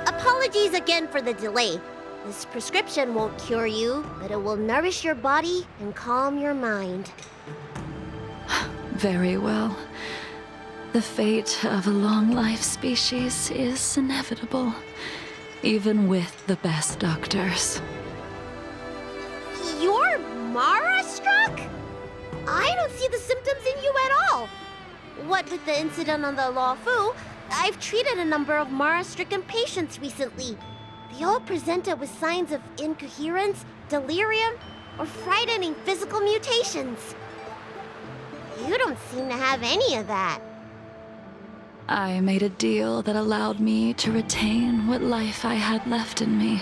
Apologies again for the delay. This prescription won't cure you, but it will nourish your body and calm your mind. Very well. The fate of a long-life species is inevitable, even with the best doctors. You're Mara-struck? I don't see the symptoms in you at all. What with the incident on the Law Fu, I've treated a number of Mara-stricken patients recently. They all presented with signs of incoherence, delirium, or frightening physical mutations. You don't seem to have any of that. I made a deal that allowed me to retain what life I had left in me.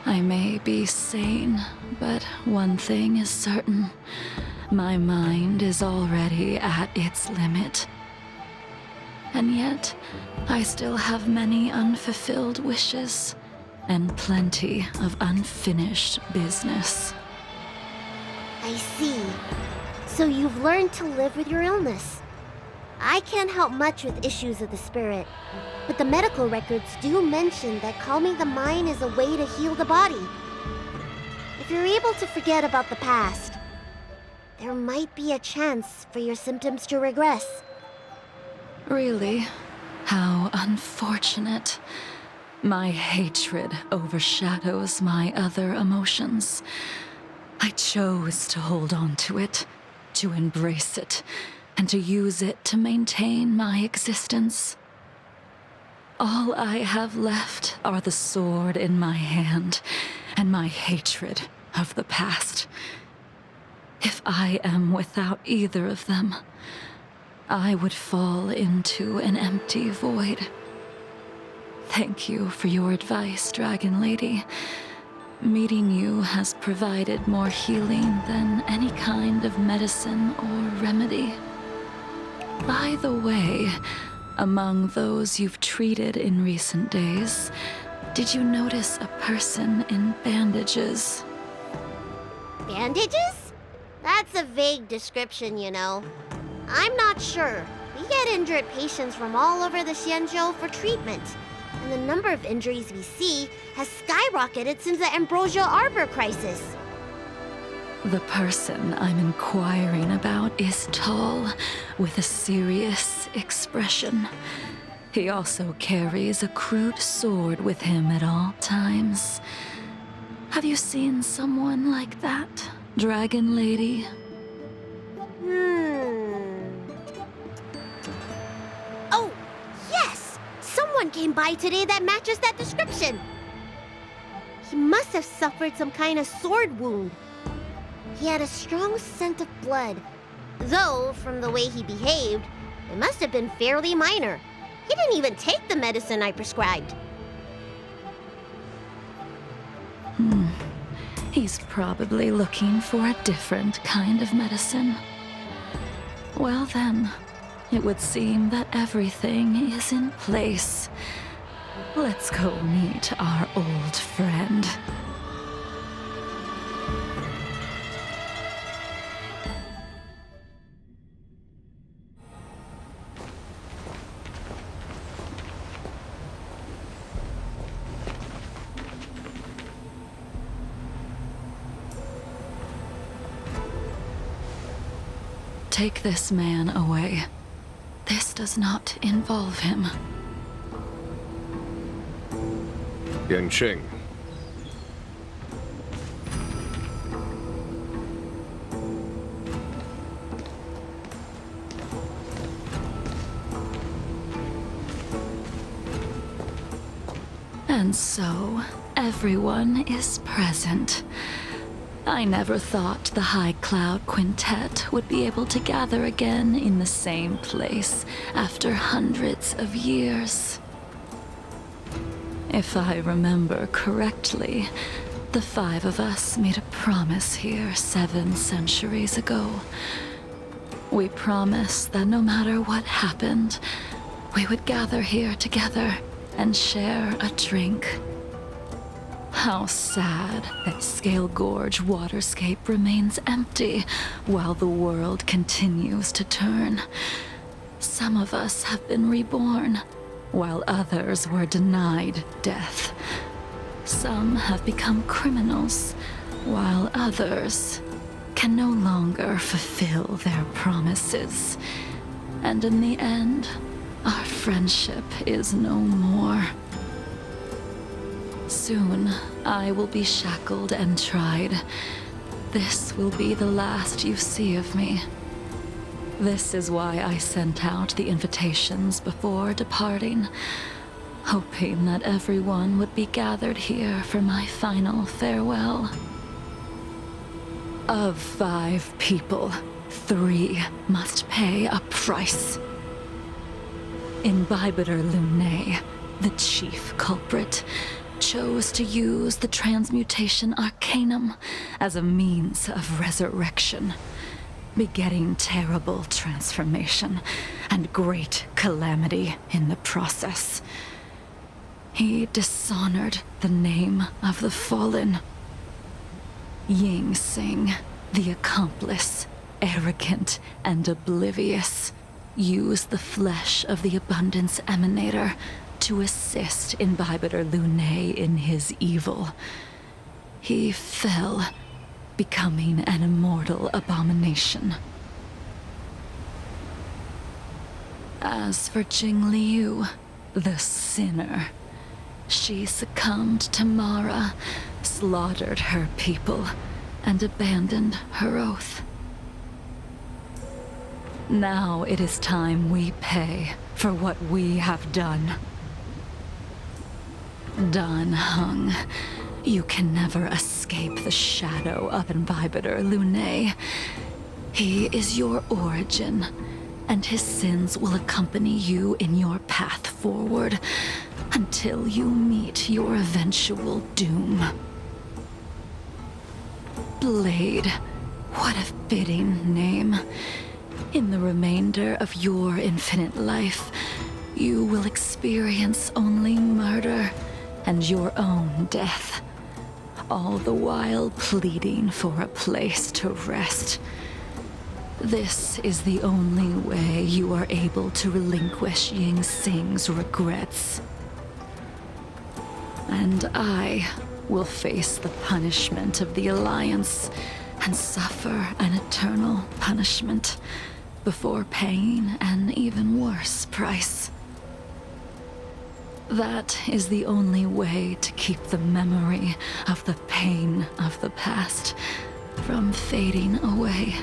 I may be sane, but one thing is certain. My mind is already at its limit. And yet, I still have many unfulfilled wishes, and plenty of unfinished business. I see. So you've learned to live with your illness. I can't help much with issues of the spirit, but the medical records do mention that calming the mind is a way to heal the body. If you're able to forget about the past, there might be a chance for your symptoms to regress. Really? How unfortunate. My hatred overshadows my other emotions. I chose to hold on to it, to embrace it, and to use it to maintain my existence. All I have left are the sword in my hand and my hatred of the past. If I am without either of them, I would fall into an empty void. Thank you for your advice, Dragon Lady. Meeting you has provided more healing than any kind of medicine or remedy. By the way, among those you've treated in recent days, did you notice a person in bandages? Bandages? That's a vague description, you know. I'm not sure. We get injured patients from all over the Xianzhou for treatment, and the number of injuries we see has skyrocketed since the Ambrosia Arbor crisis. The person I'm inquiring about is tall, with a serious expression. He also carries a crude sword with him at all times. Have you seen someone like that, Dragon Lady? Oh, yes! Someone came by today that matches that description. He must have suffered some kind of sword wound. He had a strong scent of blood, though from the way he behaved, it must have been fairly minor. He didn't even take the medicine I prescribed. He's probably looking for a different kind of medicine. Well then, it would seem that everything is in place. Let's go meet our old friend. Take this man away. This does not involve him. Yanqing. And so, everyone is present. I never thought the High Cloud Quintet would be able to gather again in the same place after hundreds of years. If I remember correctly, the five of us made a promise here 7 centuries ago. We promised that no matter what happened, we would gather here together and share a drink. How sad that Scale Gorge waterscape remains empty while the world continues to turn. Some of us have been reborn, while others were denied death. Some have become criminals, while others can no longer fulfill their promises. And in the end, our friendship is no more. Soon, I will be shackled and tried. This will be the last you see of me. This is why I sent out the invitations before departing, hoping that everyone would be gathered here for my final farewell. Of 5 people, 3 must pay a price. Imbibitor Lunae, the chief culprit, chose to use the transmutation arcanum as a means of resurrection, begetting terrible transformation and great calamity in the process. He dishonored the name of the fallen. Ying Sing, the accomplice, arrogant and oblivious, used the flesh of the Abundance Emanator to assist Imbibitor Lunae in his evil. He fell, becoming an immortal abomination. As for Jing Liu, the sinner, she succumbed to Mara, slaughtered her people, and abandoned her oath. Now it is time we pay for what we have done. Dan Heng, you can never escape the shadow of Imbibitor Lunae. He is your origin, and his sins will accompany you in your path forward until you meet your eventual doom. Blade, what a fitting name. In the remainder of your infinite life, you will experience only murder and your own death, all the while pleading for a place to rest. This is the only way you are able to relinquish Ying Sing's regrets. And I will face the punishment of the Alliance and suffer an eternal punishment before paying an even worse price. That is the only way to keep the memory of the pain of the past from fading away.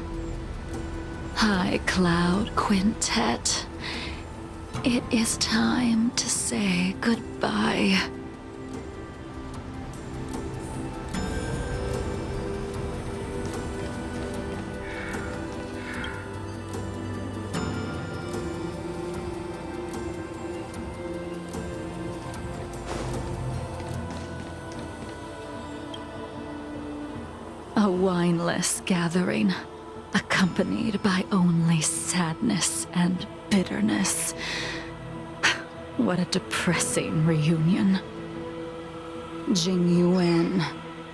High Cloud Quintet, it is time to say goodbye. A wineless gathering, accompanied by only sadness and bitterness. What a depressing reunion. Jing Yuan,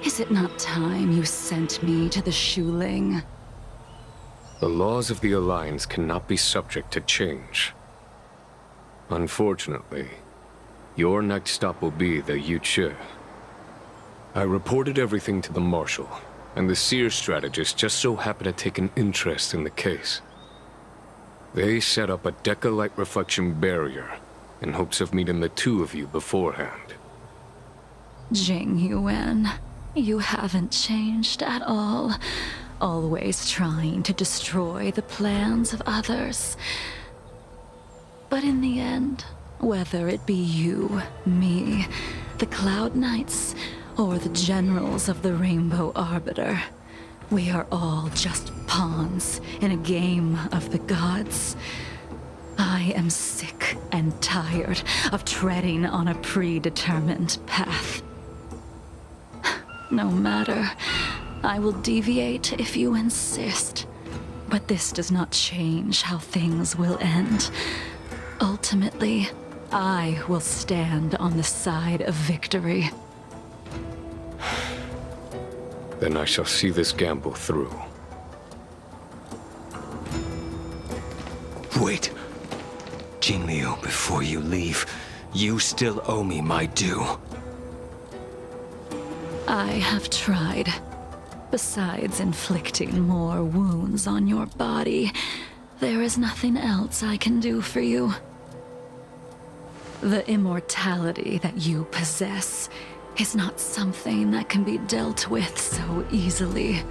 is it not time you sent me to the Shuling? The laws of the Alliance cannot be subject to change. Unfortunately, your next stop will be the Yuchi. I reported everything to the Marshal, and the Seer strategist just so happened to take an interest in the case. They set up a Deca-light reflection barrier in hopes of meeting the 2 of you beforehand. Jing Yuan, you haven't changed at all. Always trying to destroy the plans of others. But in the end, whether it be you, me, the Cloud Knights, or the generals of the Rainbow Arbiter, we are all just pawns in a game of the gods. I am sick and tired of treading on a predetermined path. No matter, I will deviate if you insist, but this does not change how things will end. Ultimately, I will stand on the side of victory. Then I shall see this gamble through. Wait. Jing Liu, before you leave, You still owe me my due. I have tried. Besides inflicting more wounds on your body, there is nothing else I can do for you. The immortality that you possess is not something that can be dealt with so easily.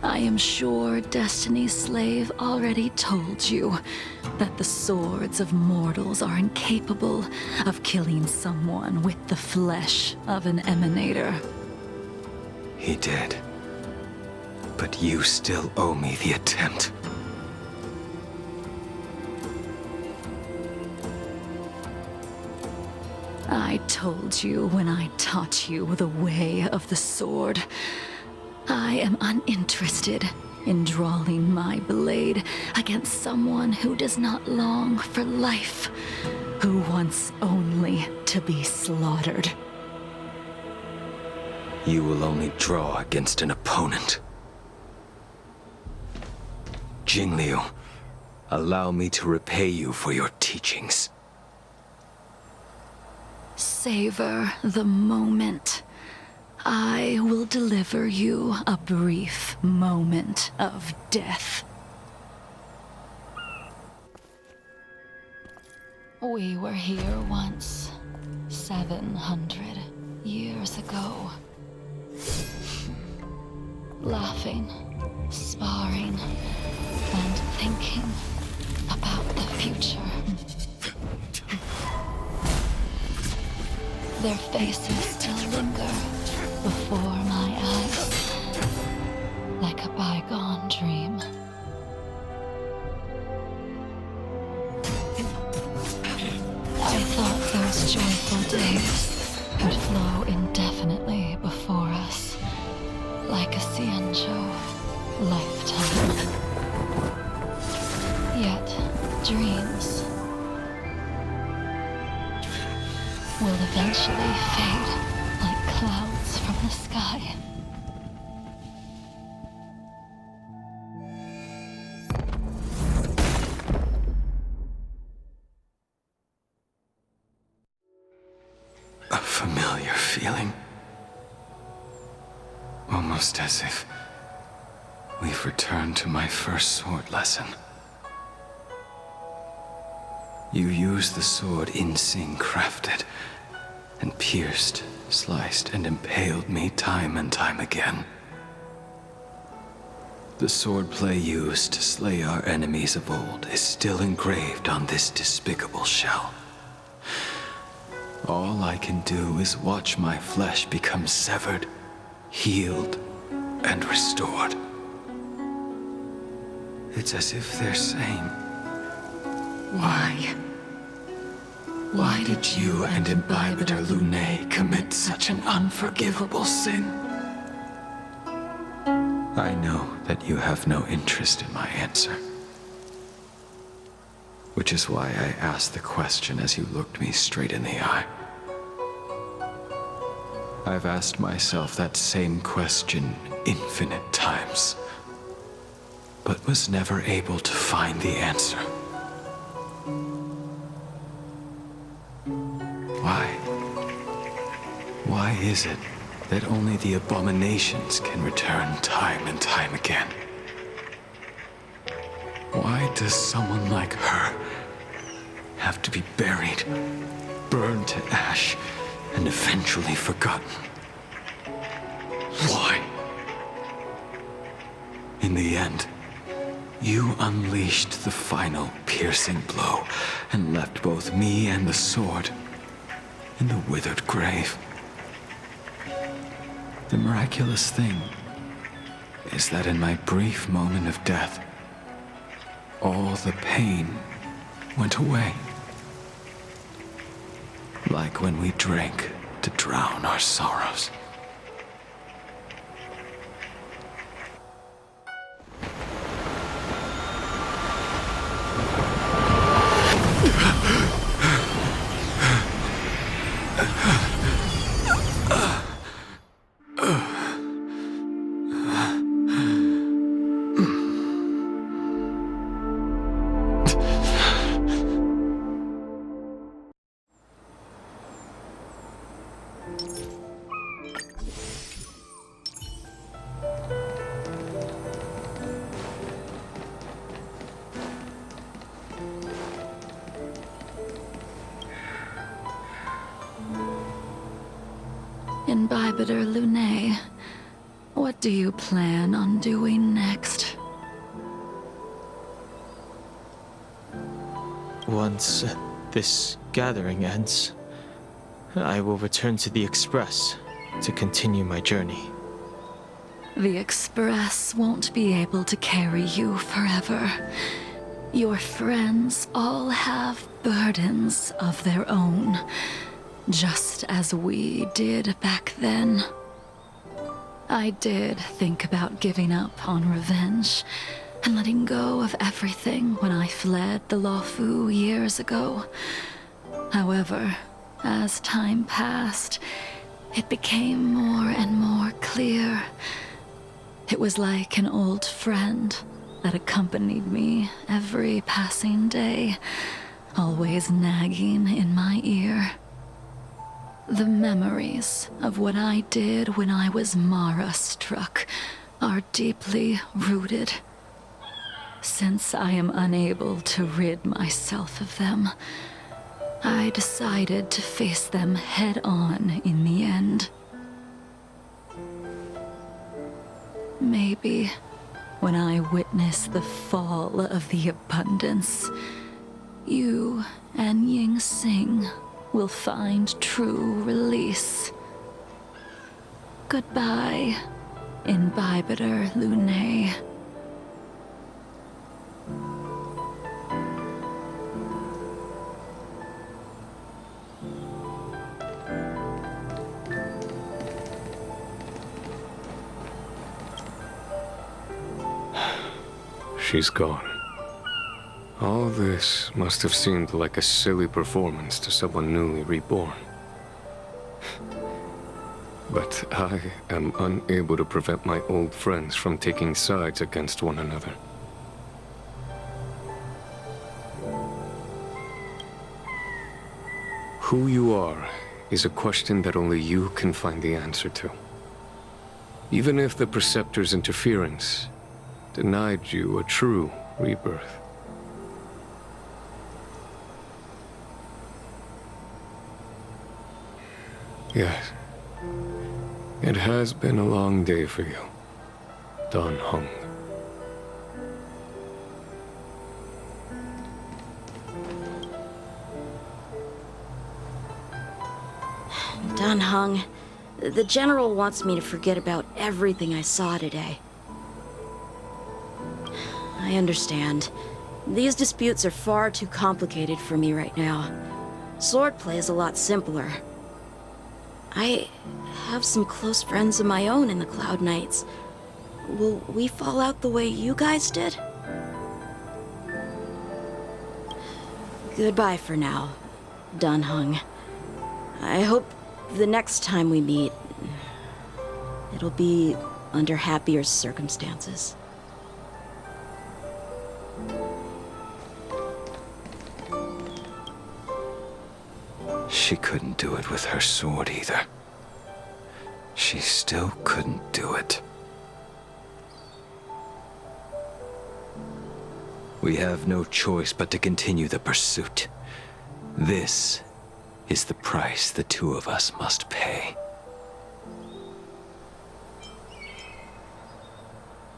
I am sure Destiny's Slave already told you that the swords of mortals are incapable of killing someone with the flesh of an emanator. He did. But you still owe me the attempt. I told you when I taught you the way of the sword. I am uninterested in drawing my blade against someone who does not long for life, who wants only to be slaughtered. You will only draw against an opponent. Jingliu, allow me to repay you for your teachings. Savor the moment. I will deliver you a brief moment of death. We were here once, 700 years ago. Laughing, sparring, and thinking about the future. Their faces still linger before my eyes, like a bygone dream. I thought those joyful days would flow indefinitely before us, like a Cienjo lifetime. Yet, dreams will eventually fade like clouds from the sky. A familiar feeling. Almost as if we've returned to my first sword lesson. You used the sword Insing crafted, and pierced, sliced, and impaled me time and time again. The swordplay used to slay our enemies of old is still engraved on this despicable shell. All I can do is watch my flesh become severed, healed, and restored. It's as if they're saying, Why? Why did you and Imbibitor Lunae commit such an unforgivable sin? I know that you have no interest in my answer. Which is why I asked the question as you looked me straight in the eye. I've asked myself that same question infinite times, but was never able to find the answer. Why? Why is it that only the abominations can return time and time again? Why does someone like her have to be buried, burned to ash, and eventually forgotten? Why? In the end, you unleashed the final piercing blow and left both me and the sword in the withered grave. The miraculous thing is that in my brief moment of death, all the pain went away. Like when we drank to drown our sorrows. Imbibitor Lunae, what do you plan on doing next? Once this gathering ends, I will return to the Express to continue my journey. The Express won't be able to carry you forever. Your friends all have burdens of their own, just as we did back then. I did think about giving up on revenge and letting go of everything when I fled the Luofu years ago. However, as time passed, it became more and more clear. It was like an old friend that accompanied me every passing day, always nagging in my ear. The memories of what I did when I was Mara-struck are deeply rooted. Since I am unable to rid myself of them, I decided to face them head-on in the end. Maybe when I witness the fall of the abundance, you and Ying Sing will find true release. Goodbye, Imbibitor Lunae. She's gone. All this must have seemed like a silly performance to someone newly reborn. But I am unable to prevent my old friends from taking sides against one another. Who you are is a question that only you can find the answer to. Even if the Preceptor's interference denied you a true rebirth. Yes. It has been a long day for you, Dan Heng. Dan Heng, the General wants me to forget about everything I saw today. I understand. These disputes are far too complicated for me right now. Swordplay is a lot simpler. I have some close friends of my own in the Cloud Knights. Will we fall out the way you guys did? Goodbye for now, Dan Heng. I hope the next time we meet, it'll be under happier circumstances. She couldn't do it with her sword either. She still couldn't do it. We have no choice but to continue the pursuit. This is the price the two of us must pay.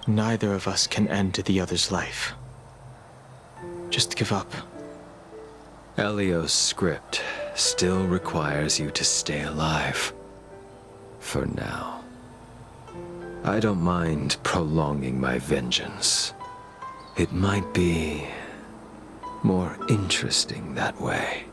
Neither of us can end the other's life. Just give up. Elio's script still requires you to stay alive. For now. I don't mind prolonging my vengeance. It might be more interesting that way.